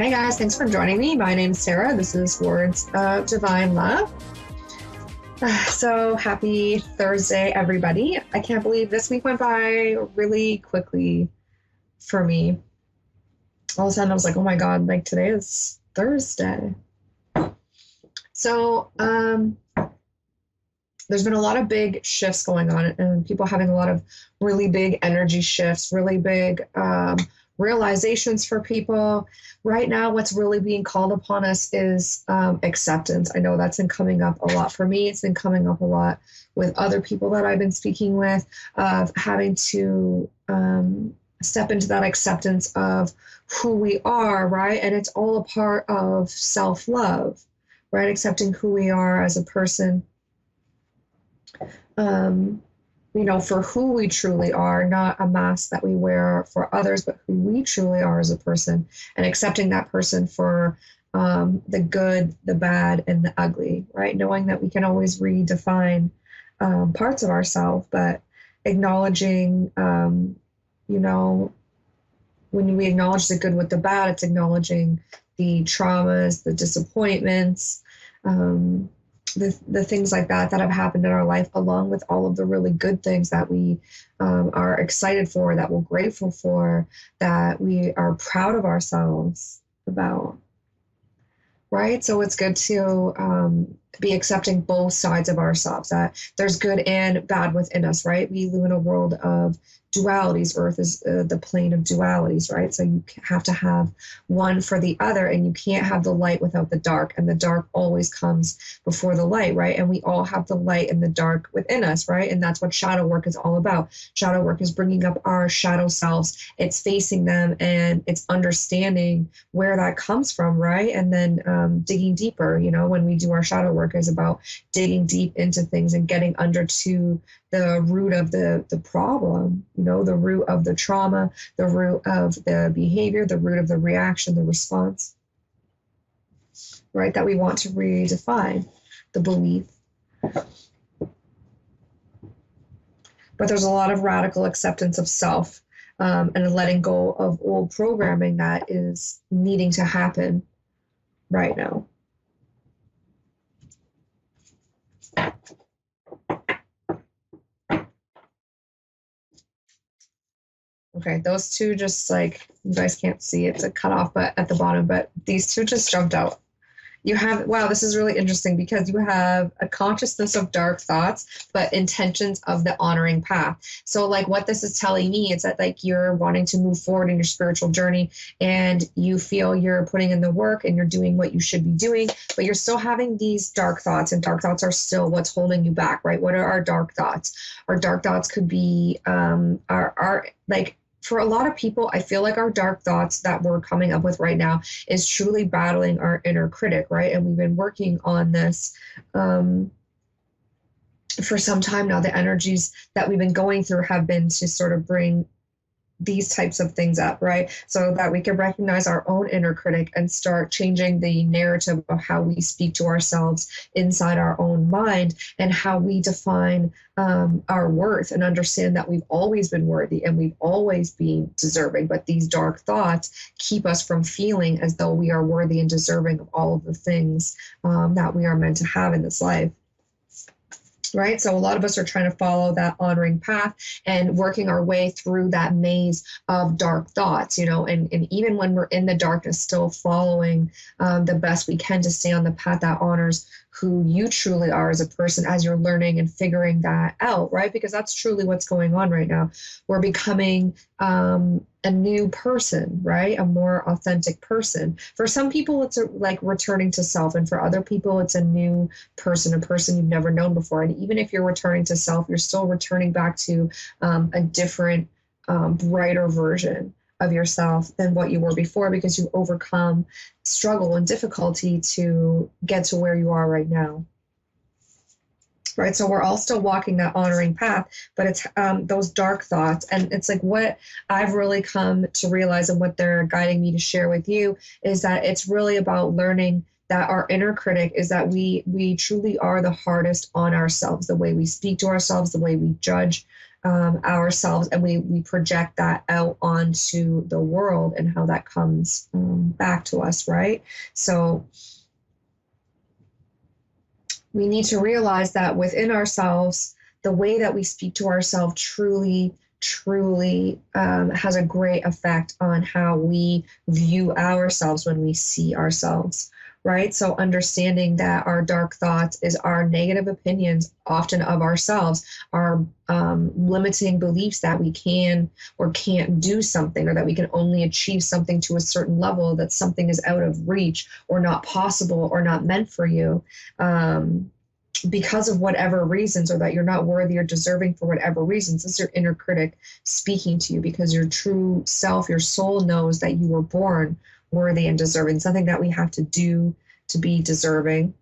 Hey guys, thanks for joining me. My name's Sarah. This is Words of Divine Love. So happy Thursday, everybody. I can't believe this week went by really quickly for me. All of a sudden I was like, oh my God, like today is Thursday. So there's been a lot of big shifts going on and people having a lot of really big energy shifts, really big realizations for people. Right now, what's really being called upon us is acceptance. I know that's been coming up a lot for me. It's been coming up a lot with other people that I've been speaking with, of having to step into that acceptance of who we are, right? And it's all a part of self-love, right? Accepting who we are as a person. For who we truly are, not a mask that we wear for others, but who we truly are as a person, and accepting that person for the good, the bad, and the ugly, right? Knowing that we can always redefine parts of ourselves, but acknowledging, when we acknowledge the good with the bad, it's acknowledging the traumas, the disappointments, the things like that have happened in our life, along with all of the really good things that we are excited for, that we're grateful for, that we are proud of ourselves about, right? So it's good to be accepting both sides of ourselves, that there's good and bad within us, right? We live in a world of dualities. Earth is the plane of dualities, right? So you have to have one for the other, and you can't have the light without the dark, and the dark always comes before the light, right? And we all have the light and the dark within us, right? And that's what shadow work is all about. Shadow work is bringing up our shadow selves. It's facing them, and it's understanding where that comes from, right? And then digging deeper. When we do our shadow work, is about digging deep into things and getting under to the root of the problem, the root of the trauma, the root of the behavior, the root of the reaction, the response, right? That we want to redefine, the belief. But there's a lot of radical acceptance of self and a letting go of old programming that is needing to happen right now. Okay, those two just you guys can't see, it's a cutoff but at the bottom, but these two just jumped out. Wow, this is really interesting because you have a consciousness of dark thoughts, but intentions of the honoring path. So what this is telling me is that you're wanting to move forward in your spiritual journey, and you feel you're putting in the work and you're doing what you should be doing, but you're still having these dark thoughts, and dark thoughts are still what's holding you back, right? What are our dark thoughts? Our dark thoughts could be for a lot of people, I feel like our dark thoughts that we're coming up with right now is truly battling our inner critic, right? And we've been working on this for some time now. The energies that we've been going through have been to sort of bring these types of things up, right? So that we can recognize our own inner critic and start changing the narrative of how we speak to ourselves inside our own mind, and how we define our worth, and understand that we've always been worthy and we've always been deserving. But these dark thoughts keep us from feeling as though we are worthy and deserving of all of the things that we are meant to have in this life. Right? So a lot of us are trying to follow that honoring path and working our way through that maze of dark thoughts, and even when we're in the darkness, still following the best we can to stay on the path that honors who you truly are as a person, as you're learning and figuring that out, right? Because that's truly what's going on right now. We're becoming a new person, right? A more authentic person. For some people, it's returning to self. And for other people, it's a new person, a person you've never known before. And even if you're returning to self, you're still returning back to a different, brighter version of yourself than what you were before, because you overcome struggle and difficulty to get to where you are right now. Right. So we're all still walking that honoring path, but it's those dark thoughts. And it's what I've really come to realize, and what they're guiding me to share with you, is that it's really about learning that our inner critic is that we truly are the hardest on ourselves, the way we speak to ourselves, the way we judge ourselves, and we project that out onto the world and how that comes back to us, right? So we need to realize that within ourselves, the way that we speak to ourselves truly has a great effect on how we view ourselves when we see ourselves, right? So understanding that our dark thoughts is our negative opinions, often of ourselves, our limiting beliefs that we can or can't do something, or that we can only achieve something to a certain level, that something is out of reach or not possible or not meant for you. Because of whatever reasons, or that you're not worthy or deserving for whatever reasons. This is your inner critic speaking to you, because your true self, your soul, knows that you were born worthy and deserving. Something that we have to do to be deserving.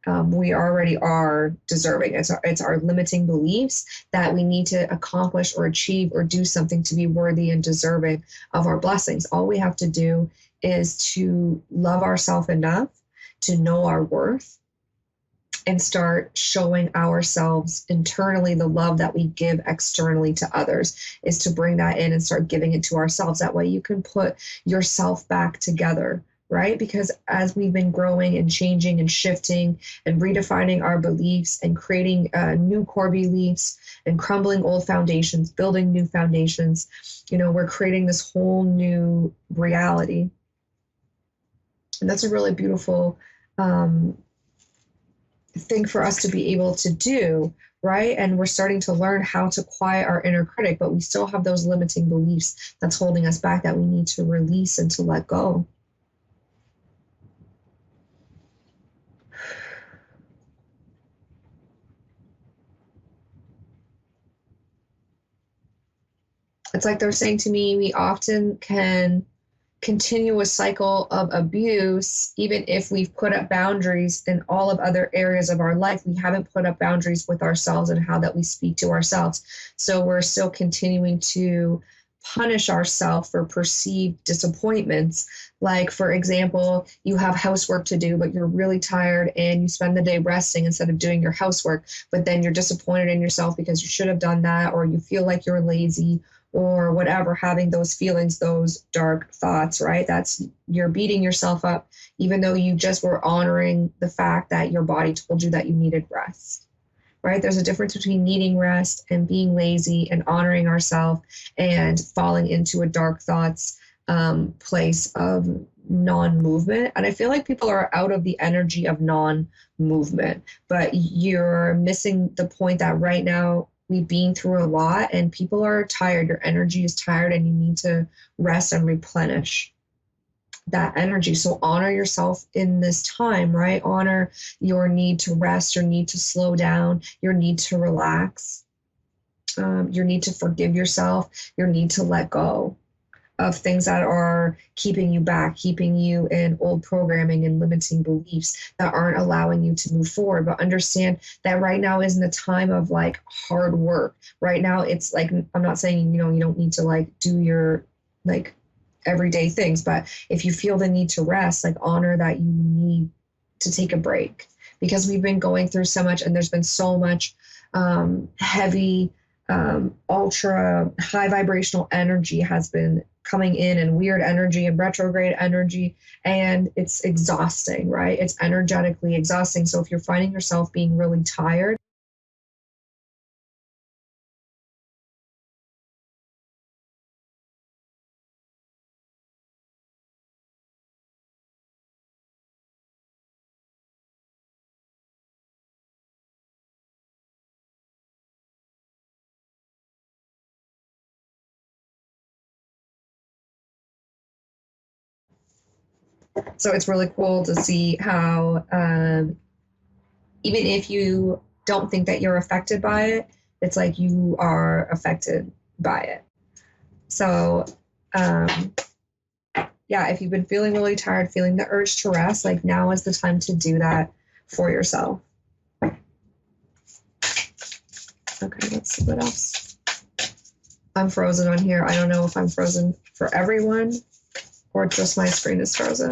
We already are deserving. It's our limiting beliefs that we need to accomplish or achieve or do something to be worthy and deserving of our blessings. All we have to do is to love ourselves enough to know our worth, and start showing ourselves internally the love that we give externally to others, is to bring that in and start giving it to ourselves. That way you can put yourself back together, right? Because as we've been growing and changing and shifting and redefining our beliefs and creating new core beliefs and crumbling old foundations, building new foundations, we're creating this whole new reality. And that's a really beautiful thing for us to be able to do, right? And we're starting to learn how to quiet our inner critic, but we still have those limiting beliefs that's holding us back, that we need to release and to let go. It's like they're saying to me, we often can continue a cycle of abuse, even if we've put up boundaries in all of other areas of our life. We haven't put up boundaries with ourselves and how that we speak to ourselves. So we're still continuing to punish ourselves for perceived disappointments. Like, for example, you have housework to do, but you're really tired and you spend the day resting instead of doing your housework. But then you're disappointed in yourself because you should have done that, or you feel like you're lazy, or whatever, having those feelings, those dark thoughts, right? That's, you're beating yourself up, even though you just were honoring the fact that your body told you that you needed rest, right? There's a difference between needing rest and being lazy and honoring ourselves and falling into a dark thoughts place of non-movement. And I feel like people are out of the energy of non-movement, but you're missing the point that right now, we've been through a lot and people are tired. Your energy is tired and you need to rest and replenish that energy. So honor yourself in this time, right? Honor your need to rest, your need to slow down, your need to relax, your need to forgive yourself, your need to let go of things that are keeping you back, keeping you in old programming and limiting beliefs that aren't allowing you to move forward. But understand that right now isn't a time of like hard work. Right now, it's like, I'm not saying, you don't need to like do your like everyday things, but if you feel the need to rest, like honor that you need to take a break, because we've been going through so much and there's been so much heavy, ultra high vibrational energy has been coming in, and weird energy and retrograde energy, and it's exhausting, right? It's energetically exhausting. So if you're finding yourself being really tired, so it's really cool to see how even if you don't think that you're affected by it, it's like you are affected by it. So yeah, if you've been feeling really tired, feeling the urge to rest, like now is the time to do that for yourself. Okay, let's see what else. I'm frozen on here. I don't know if I'm frozen for everyone or just my screen is frozen.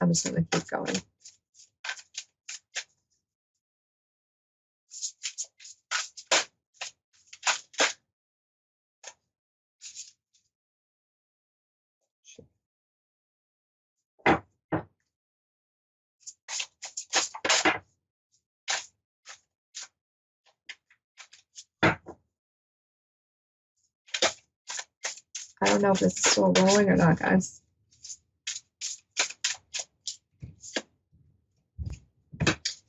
I'm just going to keep going. I don't know if this is still rolling or not, guys.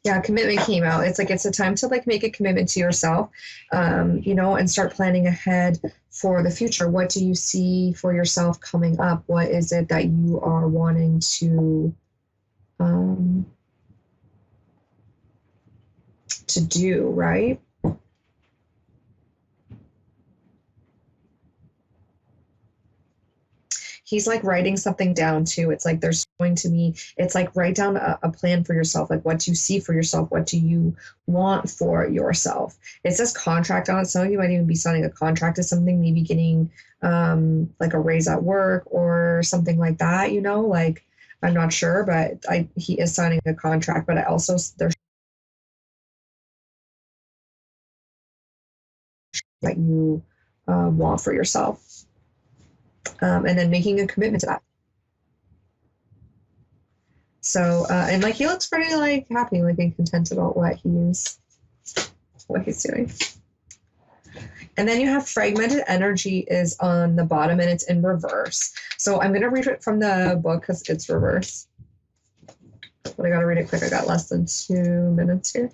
Yeah, commitment came out. It's like it's a time to like make a commitment to yourself, you know, and start planning ahead for the future. What do you see for yourself coming up? What is it that you are wanting to do, right? He's like writing something down too. It's like there's going to be, it's like write down a plan for yourself. Like what do you see for yourself? What do you want for yourself? It says contract on it. Some of you might even be signing a contract to something, maybe getting like a raise at work or something like that, you know, like I'm not sure, but he is signing a contract, but I also, there's that you want for yourself. And then making a commitment to that. So, and like he looks pretty like happy, like and content about what he's doing. And then you have fragmented energy is on the bottom and it's in reverse. So I'm going to read it from the book because it's reverse. But I got to read it quick. I got less than 2 minutes here.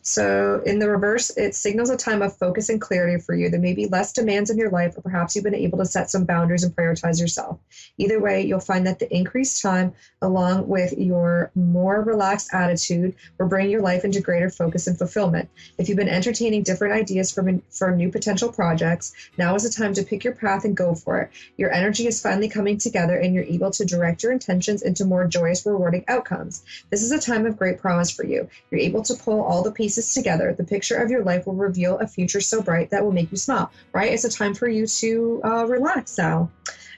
So in the reverse, it signals a time of focus and clarity for you. There may be less demands in your life, or perhaps you've been able to set some boundaries and prioritize yourself. Either way, you'll find that the increased time, along with your more relaxed attitude, will bring your life into greater focus and fulfillment. If you've been entertaining different ideas for new potential projects, now is the time to pick your path and go for it. Your energy is finally coming together, and you're able to direct your intentions into more joyous, rewarding outcomes. This is a time of great promise for you. You're able to pull all the pieces together. The picture of your life will reveal a future so bright that will make you smile, right? It's a time for you to relax now.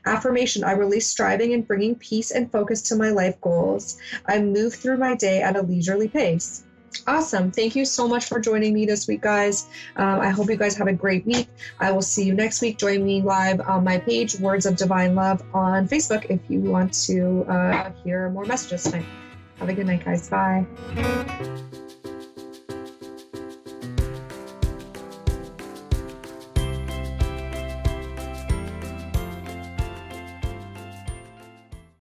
Affirmation: I release striving and bringing peace and focus to my life goals. I move through my day at a leisurely pace. Awesome. Thank you so much for joining me this week, guys. I hope you guys have a great week. I will see you next week. Join me live on my page, Words of Divine Love, on Facebook if you want to hear more messages tonight. Have a good night, guys. Bye.